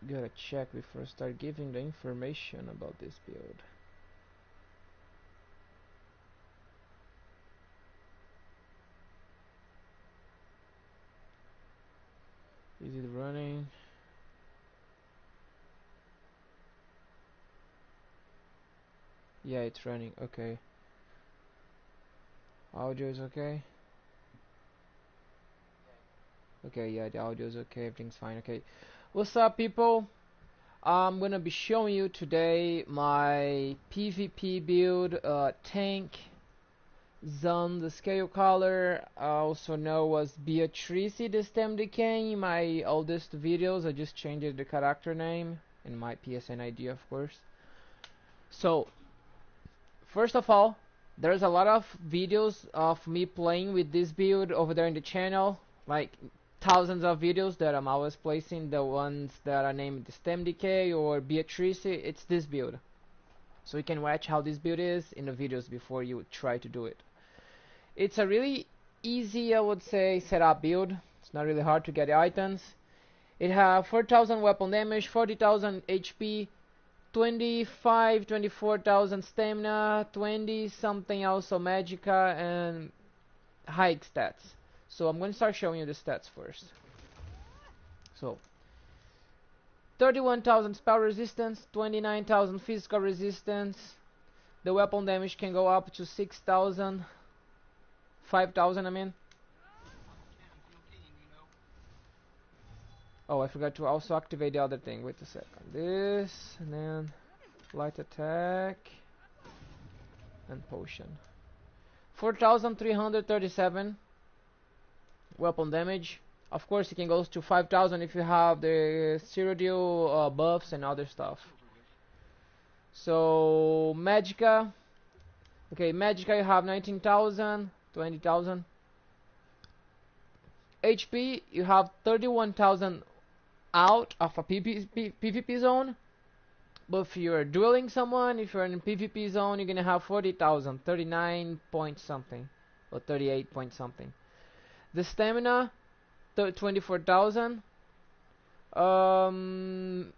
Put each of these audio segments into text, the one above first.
Gotta check before I start giving the information about this build. Is it running? Yeah, it's running. Okay. Audio is okay. Okay, yeah, the audio is okay. Everything's fine. Okay. What's up, people? I'm gonna be showing you today my PvP build, tank Zaan Scalecaller, also known as Beatrice the StamDK. In my oldest videos, I just changed the character name and my PSN ID, of course. So, first of all, there's a lot of videos of me playing with this build over there in the channel, like thousands of videos that I'm always placing. The ones that are named StamDK or Beatrice, it's this build. So you can watch how this build is in the videos before you try to do it. It's a really easy, I would say, setup build. It's not really hard to get the items. It has 4,000 weapon damage, 40,000 HP, 24,000 stamina, 20 something also magica, and high stats. So I'm going to start showing you the stats first. So 31,000 spell resistance, 29,000 physical resistance. The weapon damage can go up to 6,000, 5,000 I mean. Oh, I forgot to also activate the other thing. Wait a second. This, and then light attack, and potion. 4,337 weapon damage. Of course, it can go to 5,000 if you have the Cyrodiil buffs and other stuff. So, Magica. Okay, Magica you have 19,000, 20,000. HP, you have 31,000 out of a PvP zone. But if you're dueling someone, if you're in a PvP zone, you're gonna have 40,000, 39 point something, or 38 point something. The stamina, 24,000.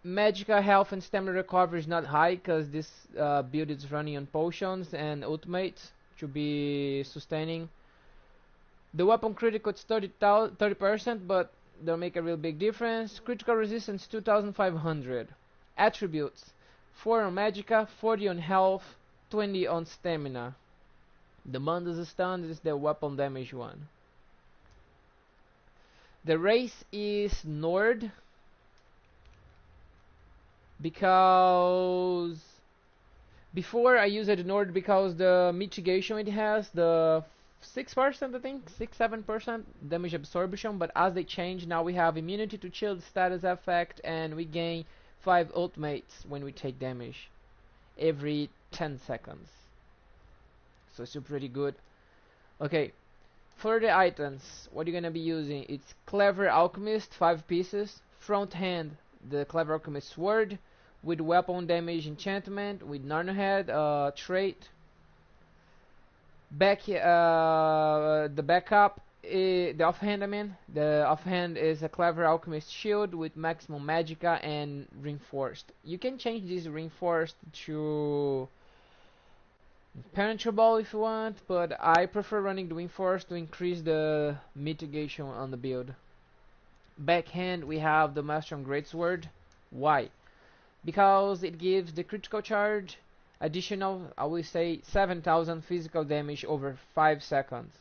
Magica health and stamina recovery is not high because this build is running on potions and ultimates to be sustaining. The weapon critical is 30%, but they'll make a real big difference. Critical resistance 2,500. Attributes 4 on Magica, 40 on health, 20 on stamina. The Mundus stun is the weapon damage one. The race is Nord because before I used Nord because the mitigation it has, the 6% I think, 6-7% damage absorption, but as they change now we have immunity to shield status effect and we gain 5 ultimates when we take damage every 10 seconds. So it's pretty good. Okay, for the items, what you're gonna be using, it's Clever Alchemist, 5 pieces. Front hand, the Clever Alchemist sword with weapon damage enchantment, with Narnohead trait. The backup, the offhand I mean, the offhand is a Clever Alchemist shield with maximum magica and reinforced. You can change this reinforced to penetrable if you want, but I prefer running the reinforced to increase the mitigation on the build. Backhand we have the Maelstrom Greatsword. Why? Because it gives the critical charge additional, I will say 7,000 physical damage over 5 seconds.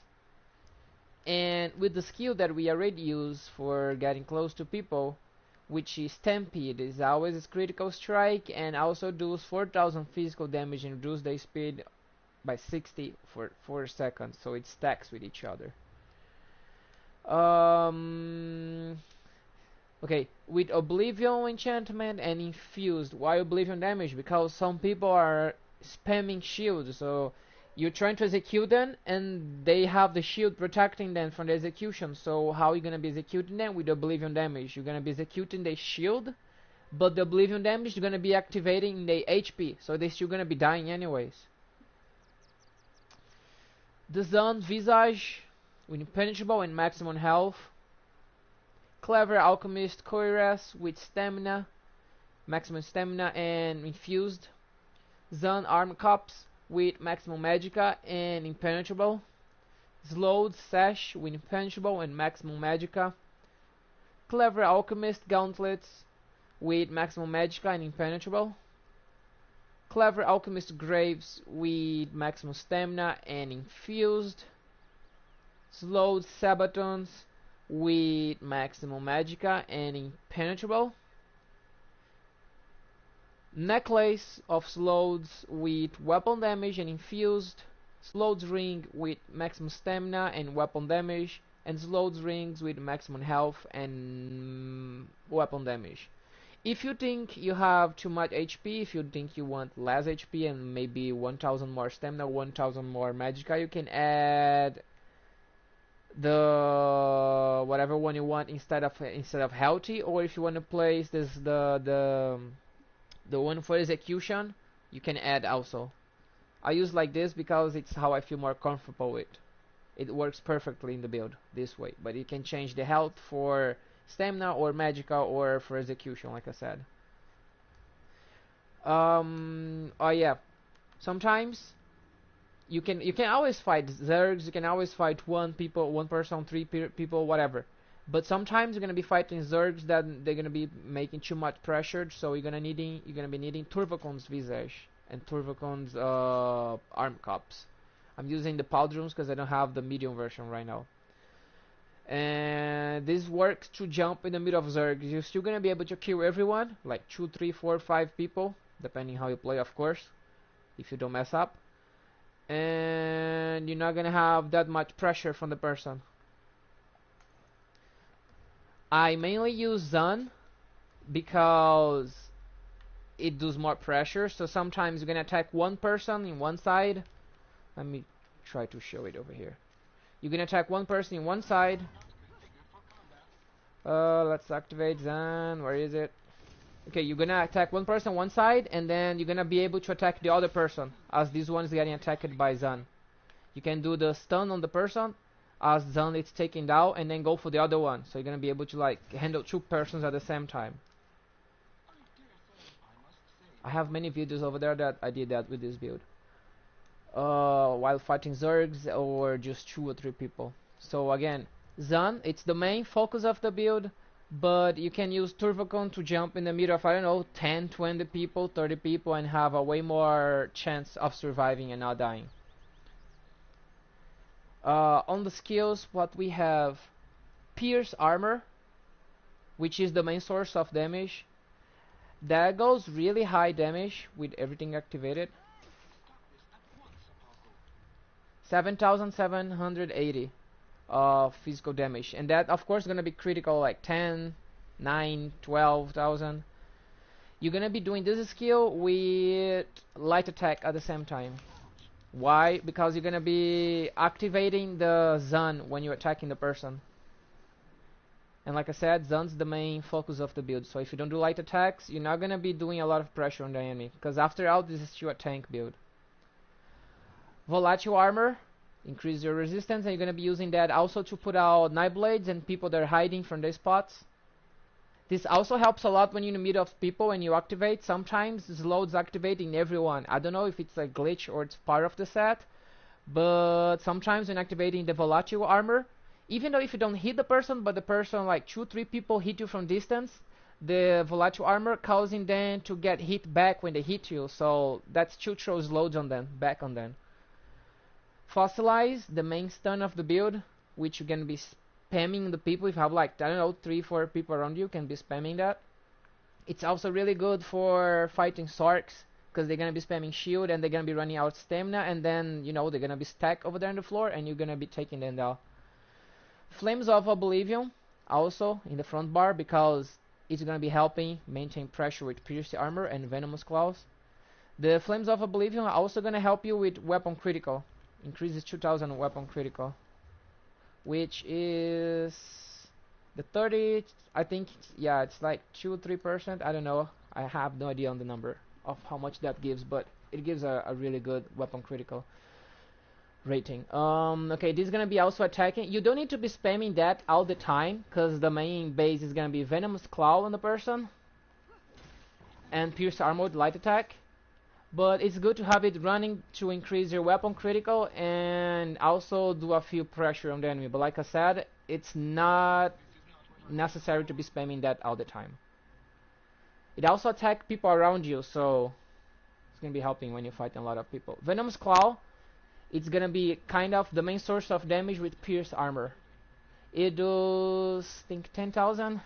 And with the skill that we already use for getting close to people, which is Stampede, is always a critical strike and also does 4,000 physical damage and reduce the speed by 60 for 4 seconds, so it stacks with each other. Okay, with Oblivion enchantment and infused. Why Oblivion damage? Because some people are spamming shields, so you're trying to execute them and they have the shield protecting them from the execution. So how are you gonna be executing them? With Oblivion damage. You're gonna be executing the shield, but the Oblivion damage is gonna be activating the HP, so they're still gonna be dying anyways. The Zaan Visage with impenetrable and maximum health. Clever Alchemist Cuirass with stamina, maximum stamina and infused. Zaan arm cups with maximum magicka and impenetrable. Slowed sash with impenetrable and maximum magicka. Clever alchemist gauntlets with maximum magicka and impenetrable. Clever alchemist graves with maximum stamina and infused. Slowed sabatons with maximum magicka and impenetrable. Necklace of slows with weapon damage and infused. Slowed ring with maximum stamina and weapon damage, and slowed rings with maximum health and weapon damage. If you think you have too much HP, if you think you want less HP and maybe 1000 more stamina, 1000 more magicka, you can add the whatever one you want instead of healthy. Or if you want to place this the one for execution, you can add also. I use like this because it's how I feel more comfortable with. It works perfectly in the build this way, but you can change the health for stamina or magicka or for execution, like I said. Oh yeah, sometimes you can always fight zergs, you can always fight one person, three people, whatever. But sometimes you're gonna be fighting zergs that they're gonna be making too much pressure, so you're gonna be needing Turvacon's visage and Turvacon's arm cups. I'm using the Pauldrons because I don't have the medium version right now. And this works to jump in the middle of zergs. You're still gonna be able to kill everyone, like 2, 3, 4, 5 people, depending how you play, of course, if you don't mess up. And you're not gonna have that much pressure from the person. I mainly use Zaan because it does more pressure, so sometimes you're gonna attack one person in one side. Let me try to show it over here. You're gonna attack one person in one side. Let's activate Zaan. Where is it? Okay, you're gonna attack one person on one side, and then you're gonna be able to attack the other person as this one is getting attacked by Zaan. You can do the stun on the person as Zaan is taken down, and then go for the other one. So you're gonna be able to like handle two persons at the same time. I have many videos over there that I did that with this build. While fighting zergs or just 2 or 3 people. So again, Zaan, it's the main focus of the build, but you can use Turvacon to jump in the middle of, I don't know, 10, 20 people, 30 people, and have a way more chance of surviving and not dying. On the skills, what we have: Pierce Armor, which is the main source of damage. That goes really high damage with everything activated. 7,780 of physical damage, and that of course is gonna be critical, like 10, 9, 12,000. You're gonna be doing this skill with light attack at the same time. Why? Because you're gonna be activating the Zaan when you're attacking the person. And like I said, Zaan's the main focus of the build, so if you don't do light attacks, you're not gonna be doing a lot of pressure on the enemy, because after all, this is still a tank build. Volatile Armor, increase your resistance, and you're gonna be using that also to put out Nightblades and people that are hiding from their spots. This also helps a lot when you're in the middle of people and you activate. Sometimes slows activating everyone. I don't know if it's a glitch or it's part of the set, but sometimes when activating the Volatile Armor, even though if you don't hit the person, but the person, like 2, 3 people hit you from distance, the Volatile Armor causing them to get hit back when they hit you, so that still throws loads on them, back on them. Fossilize, the main stun of the build, which you can be spamming the people. If you have like, I don't know, 3, 4 people around you, can be spamming that. It's also really good for fighting Sorks, because they're gonna be spamming shield and they're gonna be running out stamina, and then, you know, they're gonna be stacked over there on the floor and you're gonna be taking them down. Flames of Oblivion, also in the front bar, because it's gonna be helping maintain pressure with Pierce Armor and Venomous Claws. The Flames of Oblivion are also gonna help you with weapon critical. Increases 2000 weapon critical, which is the 30, I think, yeah, it's like 2-3%, I don't know, I have no idea on the number of how much that gives, but it gives a really good weapon critical rating. Okay, this is gonna be also attacking. You don't need to be spamming that all the time, because the main base is gonna be Venomous Claw on the person. and pierce armor with light attack. But it's good to have it running to increase your weapon critical and also do a few pressure on the enemy. But like I said, it's not necessary to be spamming that all the time. It also attacks people around you, so it's gonna be helping when you're fighting a lot of people. Venom's Claw, it's gonna be kind of the main source of damage with pierce armor. It does, I think, 10,000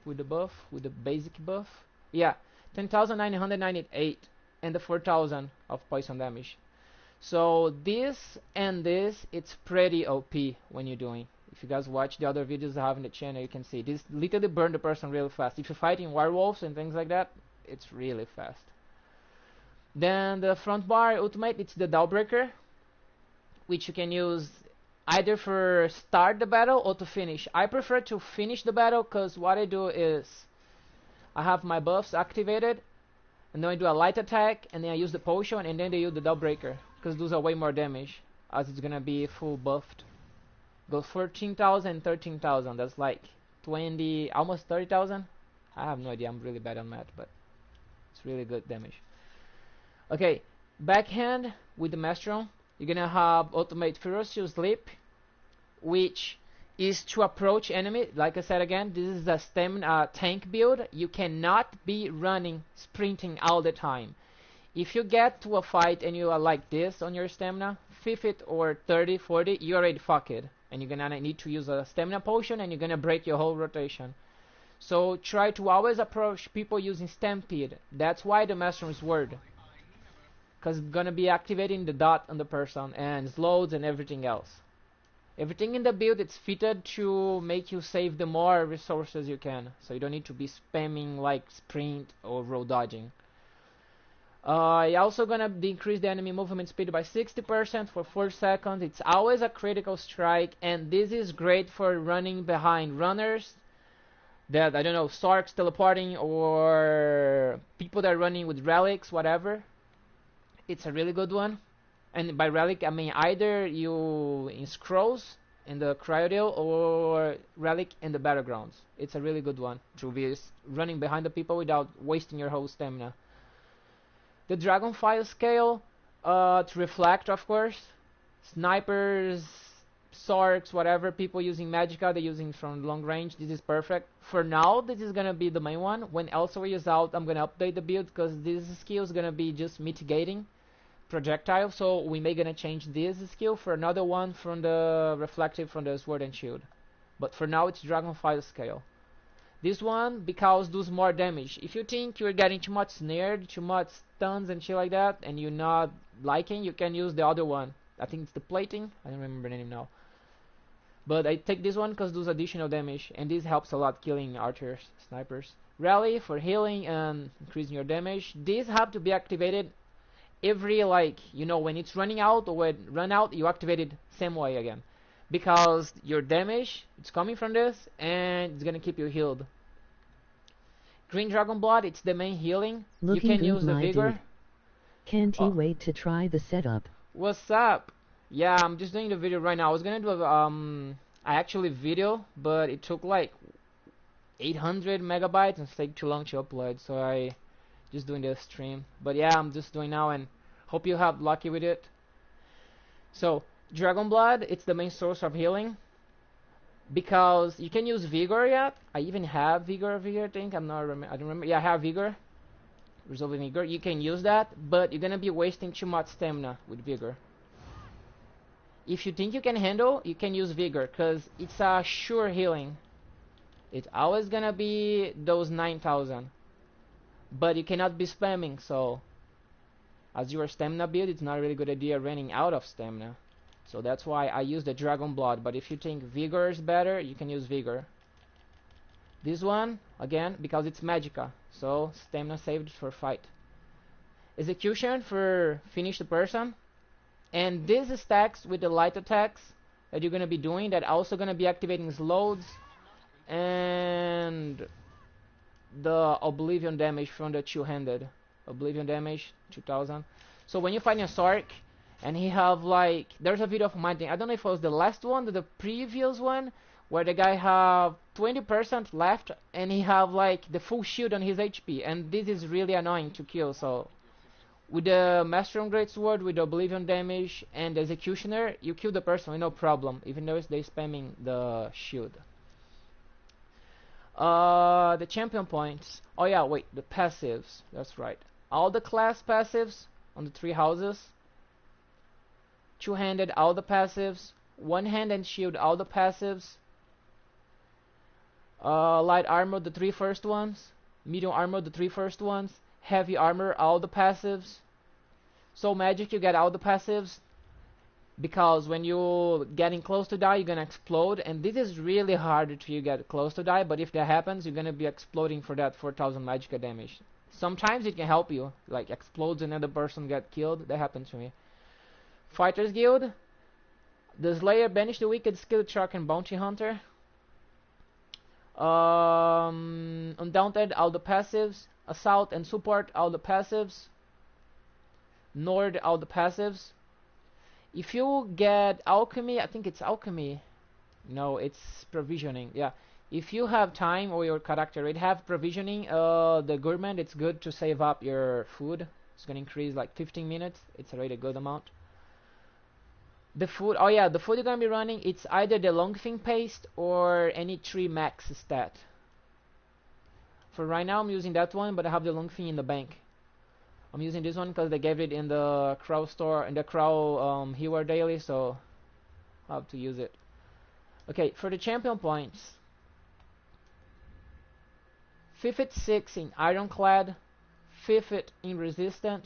with the buff, with the basic buff. Yeah, 10,998 and the 4,000 of poison damage. So this and this, it's pretty OP when you're doing. If you guys watch the other videos I have in the channel, you can see this literally burn the person really fast. If you're fighting werewolves and things like that, it's really fast. Then the front bar ultimate, it's the Dawnbreaker, which you can use either for start the battle or to finish. I prefer to finish the battle because what I do is I have my buffs activated and then I do a light attack and then I use the potion and then they use the Dawnbreaker because those are way more damage as it's gonna be full buffed. Goes 14,000, 13,000. That's like 20, almost 30,000. I have no idea. I'm really bad on math, but it's really good damage. Okay, backhand with the Maelstrom. You're gonna have ultimate Ferocious Leap, which is to approach enemy. Like I said again, this is a stamina tank build. You cannot be running, sprinting all the time. If you get to a fight and you are like this on your stamina, 50 or 30, 40, you already fucked. And you're gonna need to use a stamina potion and you're gonna break your whole rotation. So try to always approach people using Stampede. That's why the Maelstrom's word. Because it's gonna be activating the dot on the person and slows and everything else. Everything in the build it's fitted to make you save the more resources you can. So you don't need to be spamming like sprint or roll dodging. You're also gonna decrease the enemy movement speed by 60% for 4 seconds. It's always a critical strike, and this is great for running behind runners that, I don't know, Sarks teleporting or people that are running with relics, whatever. It's a really good one. And by relic I mean either you in scrolls in the Cryodale or relic in the battlegrounds. It's a really good one to be running behind the people without wasting your whole stamina. The Dragonfire scale, to reflect, of course. Snipers, Sarks, whatever, people using Magicka, they're using from long range. This is perfect. For now, this is gonna be the main one. When Elsewhere is out, I'm gonna update the build because this skill is gonna be just mitigating projectile. So we may gonna change this skill for another one from the reflective from the Sword and Shield. But for now, it's Dragonfire scale. This one, because does more damage. If you think you're getting too much snared, too much stuns and shit like that, and you're not liking, you can use the other one. I think it's the plating. I don't remember the name now. But I take this one because does additional damage, and this helps a lot killing archers, snipers. Rally for healing and increasing your damage. These have to be activated every, like, you know, when it's running out or when run out, you activate it same way again. Because your damage, it's coming from this, and it's gonna keep you healed. Green Dragon Blood, it's the main healing. Looking you can good, use the my Vigor. dude. Can't you wait to try the setup? What's up? Yeah, I'm just doing the video right now. I was gonna do a, I actually video, but it took like 800 megabytes and it's take too long to upload, so I just doing the stream. But yeah, I'm just doing now and hope you have lucky with it. So Dragon Blood, it's the main source of healing because you can use Vigor yet. I even have Vigor over here, I think. I don't remember. Yeah, I have Vigor. Resolving Vigor. You can use that, but you're gonna be wasting too much stamina with Vigor. If you think you can handle, you can use Vigor because it's a sure healing. It's always gonna be those 9,000, but you cannot be spamming. So as your stamina build, it's not a really good idea running out of stamina. So that's why I use the Dragon Blood. But if you think Vigor is better, you can use Vigor. This one, again, because it's Magicka, so stamina saved for fight. Execution for finish the person. And this stacks with the light attacks that you're going to be doing, that also going to be activating slows and the Oblivion damage from the two-handed. Oblivion damage, 2000. So when you find a Sark, and he have like, there's a video of mine, I don't know if it was the last one or the previous one, where the guy have 20% left and he have like the full shield on his HP, and this is really annoying to kill. So with the Master on Great Sword, with the Oblivion damage and the Executioner, you kill the person with no problem, even though they spamming the shield. The champion points. Oh yeah, wait, the passives. That's right. All the class passives on the 3 houses. Two-handed, all the passives. One-hand and shield, all the passives. Light armor, the 3 first ones. Medium armor, the 3 first ones. Heavy armor, all the passives. Soul magic, you get all the passives, because when you getting close to die, you're gonna explode, and this is really hard to you get close to die. But if that happens, you're gonna be exploding for that 4000 magic damage. Sometimes it can help you, like explodes and another person get killed. That happened to me. Fighters Guild, the Slayer, banish the wicked, skilled shark, and bounty hunter. Undaunted, all the passives. Assault and support, all the passives. Nord, all the passives. If you get alchemy, I think it's alchemy. No, it's provisioning. Yeah, if you have time or your character it have provisioning, the gourmand, it's good to save up your food. It's gonna increase like 15 minutes. It's already a good amount. The food, oh yeah, the food you're gonna be running, it's either the Longfin paste or any 3 max stat. For right now I'm using that one, but I have the Longfin in the bank. I'm using this one because they gave it in the Crow store, in the Crow Healer daily, so I have to use it. Okay, for the champion points. 56 in Ironclad, 50 in Resistant,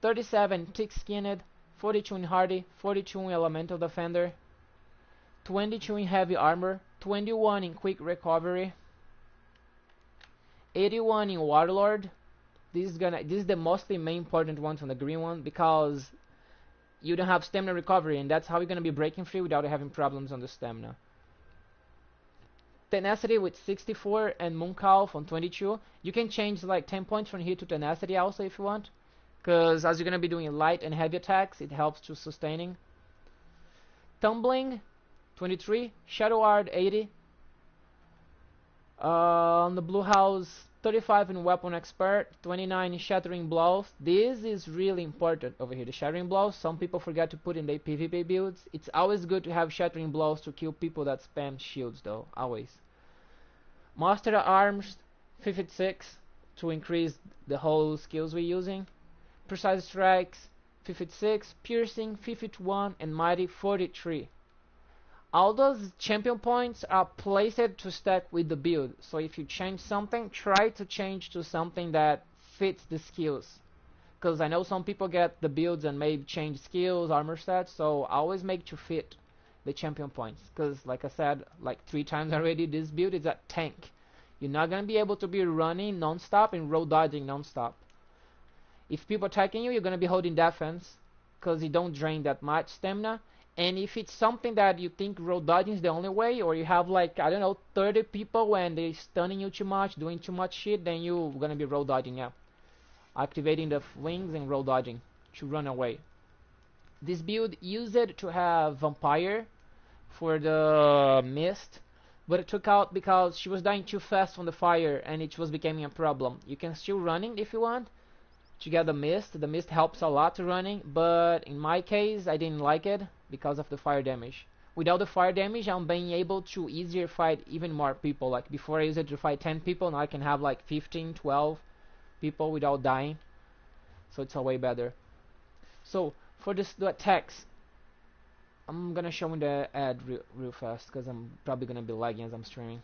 37 Thick-Skinned, 42 in Hardy, 42 in Elemental Defender, 22 in Heavy Armor, 21 in Quick Recovery, 81 in Warlord. This is the mostly main important one from the green one, because you don't have stamina recovery, and that's how you're gonna be breaking free without having problems on the stamina. Tenacity with 64 and Mooncalf on 22. You can change like 10 points from here to tenacity also if you want, because as you're gonna be doing light and heavy attacks, it helps to sustaining. Tumbling 23, Shadow Ward 80. On the blue house, 35 in Weapon Expert, 29 in Shattering Blows. This is really important over here, the Shattering Blows. Some people forget to put in their PvP builds. It's always good to have Shattering Blows to kill people that spam shields though, always. Master Arms, 56, to increase the whole skills we're using. Precise Strikes, 56, Piercing, 51, and Mighty, 43. All those champion points are placed to stack with the build, so if you change something, try to change to something that fits the skills, because I know some people get the builds and maybe change skills, armor stats, so always make to fit the champion points, because like I said like 3 times already, this build is a tank. You're not going to be able to be running non-stop and roll dodging non-stop. If people attacking you, you're going to be holding defense, because you don't drain that much stamina. And if it's something that you think roll dodging is the only way, or you have like, I don't know, 30 people and they're stunning you too much, doing too much shit, then you're gonna be roll dodging, yeah. Activating the wings and roll dodging to run away. This build used it to have Vampire for the mist, but it took out because she was dying too fast from the fire and it was becoming a problem. You can still running if you want to get the mist. The mist helps a lot to running, but in my case I didn't like it because of the fire damage. Without the fire damage, I'm being able to easier fight even more people. Like before I used it to fight 10 people, now I can have like 15, 12 people without dying. So it's a way better. So for the attacks, I'm gonna show you the ad real fast because I'm probably gonna be lagging as I'm streaming.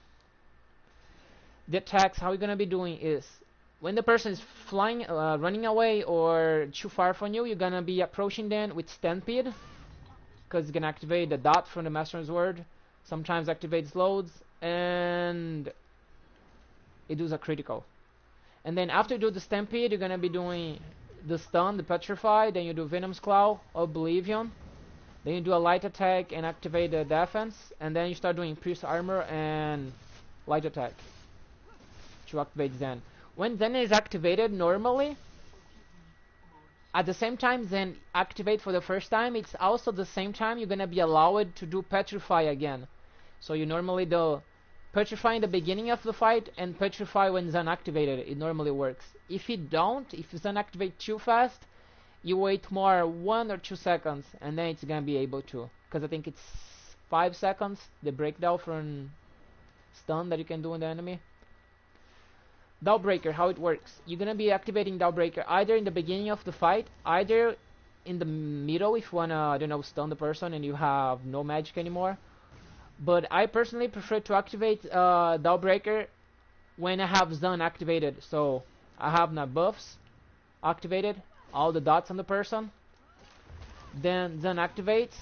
The attacks, how we're gonna be doing is, when the person is flying, running away or too far from you, you're gonna be approaching them with Stampede, because it's gonna activate the dot from the Master's Word. Sometimes activates loads, and it does a critical. And then after you do the Stampede, you're gonna be doing the stun, the Petrify, then you do Venom's Claw, Oblivion, then you do a light attack and activate the defense, and then you start doing Pierce Armor and light attack to activate Zen. When Zen is activated normally, at the same time Zen activate for the first time, it's also the same time you're gonna be allowed to do Petrify again. So you normally do petrify in the beginning of the fight and petrify when Zaan activated. It normally works. If you don't, if Zaan activate too fast, you wait more 1 or 2 seconds and then it's gonna be able to. Because I think it's 5 seconds, the breakdown from stun that you can do on the enemy. Dawnbreaker, how it works. You're gonna be activating Dawnbreaker either in the beginning of the fight, either in the middle if you wanna, I don't know, stun the person and you have no magic anymore. But I personally prefer to activate Dawnbreaker when I have Zaan activated. So I have my buffs activated, all the dots on the person. Then Zaan activates,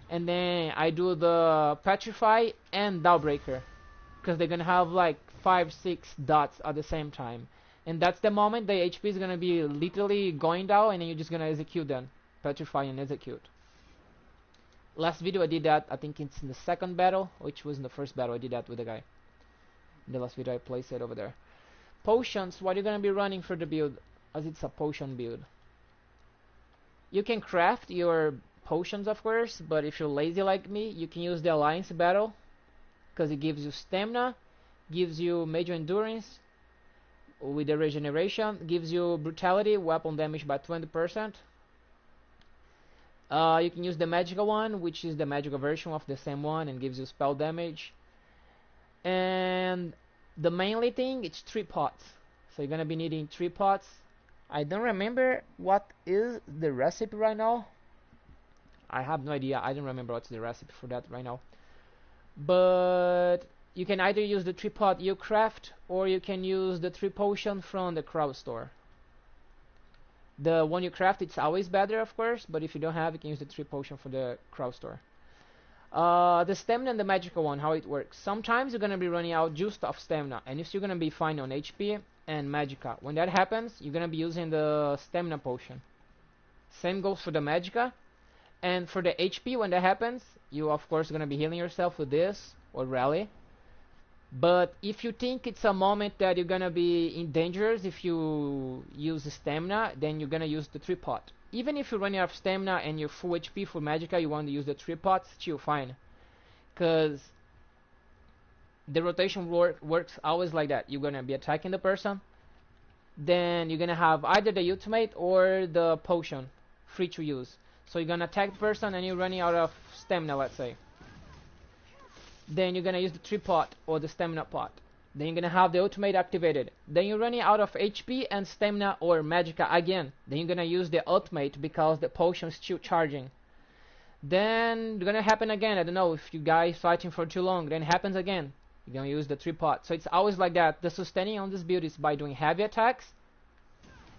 and then I do the Petrify and Dawnbreaker, because they're gonna have like 5-6 dots at the same time. And that's the moment the HP is gonna be literally going down, and then you're just gonna execute them. Petrify and execute. Last video I did that, I think it's in the second battle, which was in the first battle I did that with the guy. In the last video I placed it over there. Potions, what you're gonna be running for the build, as it's a potion build. You can craft your potions of course, but if you're lazy like me, you can use the Alliance battle, because it gives you stamina, gives you major endurance with the regeneration, gives you brutality, weapon damage by 20%. You can use the magical one, which is the magical version of the same one and gives you spell damage. And the mainly thing, it's 3 pots. So you're gonna be needing 3 pots. I don't remember what is the recipe right now. I have no idea. I don't remember what's the recipe for that right now. But you can either use the 3 pot you craft, or you can use the 3 potion from the crowd store. The one you craft, it's always better, of course, but if you don't have, you can use the 3 potion for the crowd store. The stamina and the magical one, how it works. Sometimes you're gonna be running out just of stamina, and if you're gonna be fine on HP and magica. When that happens, you're gonna be using the stamina potion. Same goes for the magica. And for the HP, when that happens, you of course gonna be healing yourself with this or rally. But if you think it's a moment that you're gonna be in danger if you use the stamina, then you're gonna use the 3 pot. Even if you're running out of stamina and you're full HP for magica, you want to use the 3 pots, still fine. Because the rotation works always like that. You're gonna be attacking the person, then you're gonna have either the ultimate or the potion free to use. So you're gonna attack the person and you're running out of stamina, let's say. Then you're gonna use the 3 pot or the stamina pot. Then you're gonna have the ultimate activated. Then you're running out of HP and stamina or magica again. Then you're gonna use the ultimate because the potion is still charging. Then it's gonna happen again. I don't know if you guys fighting for too long. Then it happens again. You're gonna use the 3 pot. So it's always like that. The sustaining on this build is by doing heavy attacks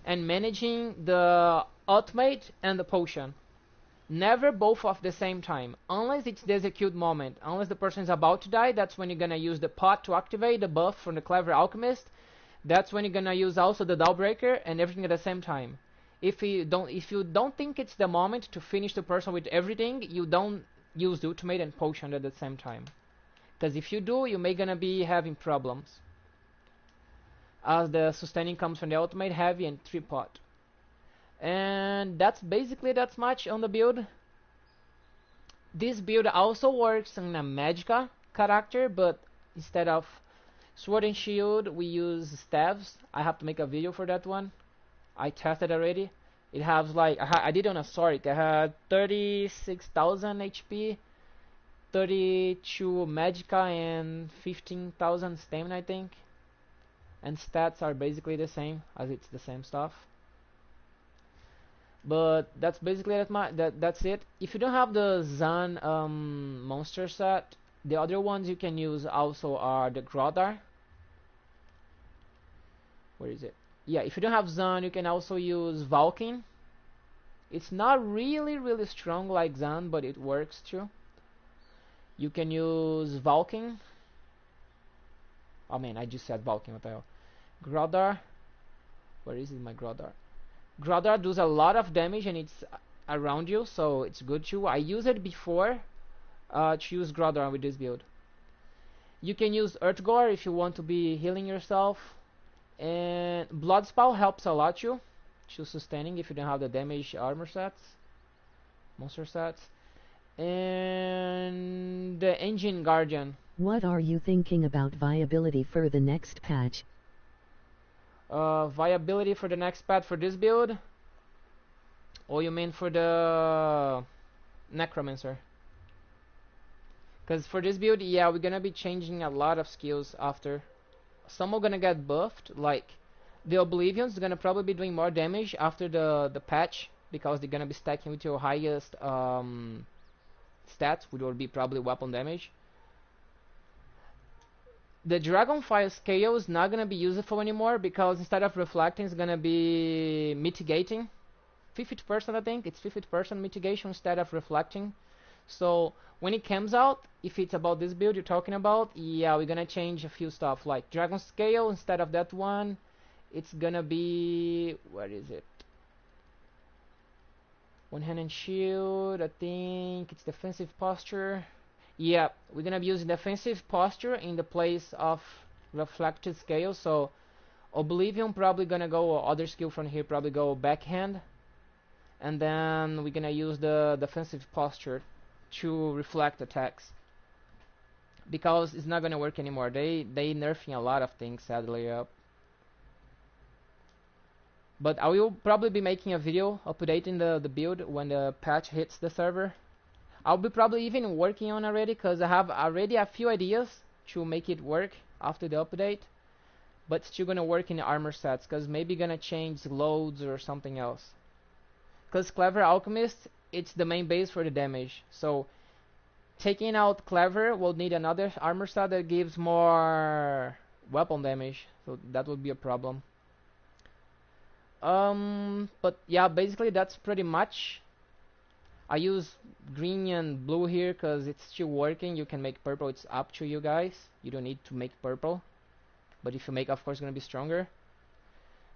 and managing the ultimate and the potion. Never both at the same time, unless it's the execute moment. Unless the person is about to die, that's when you're gonna use the pot to activate the buff from the Clever Alchemist. That's when you're gonna use also the Dawnbreaker and everything at the same time. If you don't think it's the moment to finish the person with everything, you don't use the ultimate and potion at the same time. Because if you do, you may gonna be having problems, as the sustaining comes from the ultimate, heavy, and 3 pot. And that's basically that much on the build. This build also works in a magica character, but instead of sword and shield we use staves. I have to make a video for that one. I tested already. It has like I did on a Soric. I had 36,000 HP, 32 magica, and 15,000 stamina, I think. And stats are basically the same, as it's the same stuff. But that's basically that's it. If you don't have the Zaan monster set, the other ones you can use also are the Grodar. Where is it? Yeah, if you don't have Zaan, you can also use Valken. It's not really strong like Zaan, but it works too. You can use Valken. Oh man, I just said Valken, what the hell. Grodar. Where is it, my Grodar? Grodar does a lot of damage and it's around you, so it's good too. I used it before to use Grodar with this build. You can use Earthgore if you want to be healing yourself. And Bloodspell helps a lot too, to sustaining if you don't have the damage armor sets, monster sets. And the Engine Guardian What are you thinking about viability for the next patch? Viability for the next patch for this build? Or you mean for the Necromancer? Because for this build, yeah, we're gonna be changing a lot of skills after. Some are gonna get buffed, like the Oblivion's gonna probably be doing more damage after the patch, because they're gonna be stacking with your highest stats, which will be probably weapon damage. The Dragonfire scale is not gonna be useful anymore, because instead of reflecting, it's gonna be mitigating. 50%, I think it's 50% mitigation instead of reflecting. So when it comes out, if it's about this build you're talking about, yeah, we're gonna change a few stuff, like Dragon Scale. Instead of that one, it's gonna be, where is it? One hand and shield, I think it's defensive posture. Yeah, we're gonna be using defensive posture in the place of reflected scale. So Oblivion probably gonna go, or other skill from here probably go backhand, and then we're gonna use the defensive posture to reflect attacks, because it's not gonna work anymore. They nerfing a lot of things, sadly. But I will probably be making a video updating the build when the patch hits the server. I'll be probably even working on already, because I have already a few ideas to make it work after the update, but still gonna work in the armor sets, because maybe gonna change loads or something else. Because Clever Alchemist, it's the main base for the damage, so taking out Clever will need another armor set that gives more weapon damage, so that would be a problem. But yeah, basically that's pretty much. I use green and blue here because it's still working. You can make purple, it's up to you guys. You don't need to make purple, but if you make, of course, it's gonna be stronger.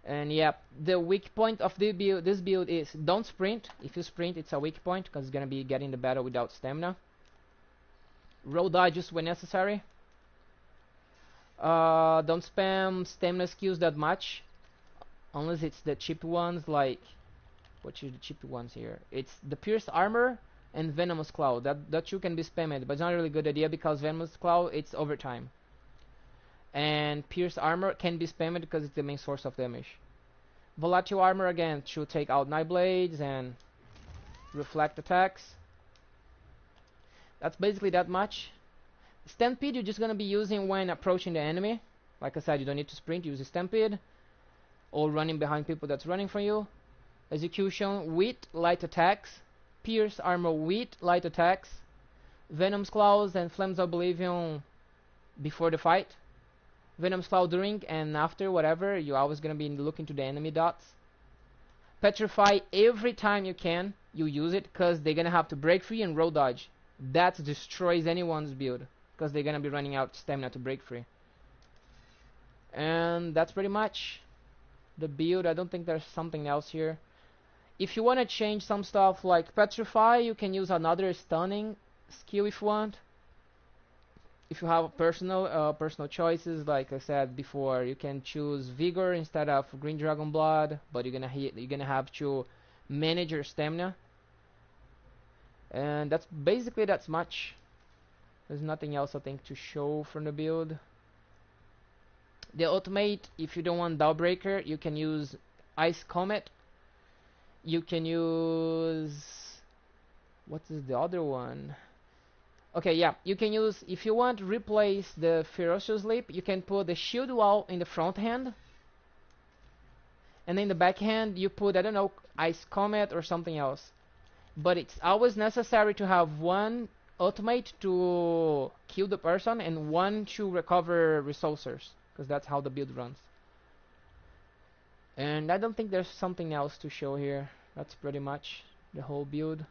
And yeah, the weak point of the build, this build is don't sprint. If you sprint, it's a weak point, because it's gonna be getting the battle without stamina. Roll dodges when necessary. Don't spam stamina skills that much, unless it's the cheap ones, like, what are the cheap ones here? It's the Pierced Armor and Venomous Claw. That two can be spammed, but it's not a really good idea, because Venomous Claw, it's overtime. And Pierced Armor can be spammed because it's the main source of damage. Volatile Armor, again, should take out Nightblades and reflect attacks. That's basically that much. Stampede you're just gonna be using when approaching the enemy. Like I said, you don't need to sprint, use a Stampede. Or running behind people that's running from you. Execution with light attacks. Pierce Armor with light attacks. Venom's Claws and Flames of Oblivion before the fight. Venom's Claw during and after, whatever. You're always gonna be looking to the enemy dots. Petrify every time you can. You use it, because they're gonna have to break free and roll dodge. That destroys anyone's build, because they're gonna be running out stamina to break free. And that's pretty much the build. I don't think there's something else here. If you want to change some stuff like Petrify, you can use another stunning skill if you want. If you have personal choices, like I said before, you can choose Vigor instead of Green Dragon Blood, but you're gonna have to manage your stamina. And that's basically that's much. There's nothing else I think to show from the build. The ultimate, if you don't want Dawnbreaker, you can use Ice Comet. You can use, what is the other one? Okay, yeah, you can use, if you want to replace the Ferocious Leap, you can put the Shield Wall in the front hand, and in the back hand you put, I don't know, Ice Comet or something else. But it's always necessary to have one ultimate to kill the person and one to recover resources, because that's how the build runs. And I don't think there's something else to show here. That's pretty much the whole build.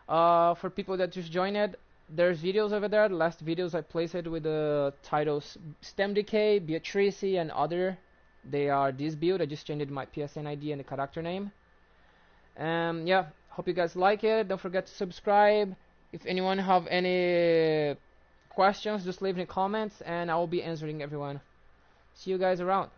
For people that just joined, there's videos over there. The last videos I placed it with the titles StamDK, Beatrice, and other. They are this build. I just changed my PSN ID and the character name. Yeah, hope you guys like it. Don't forget to subscribe. If anyone have any questions, just leave in the comments and I will be answering everyone. See you guys around.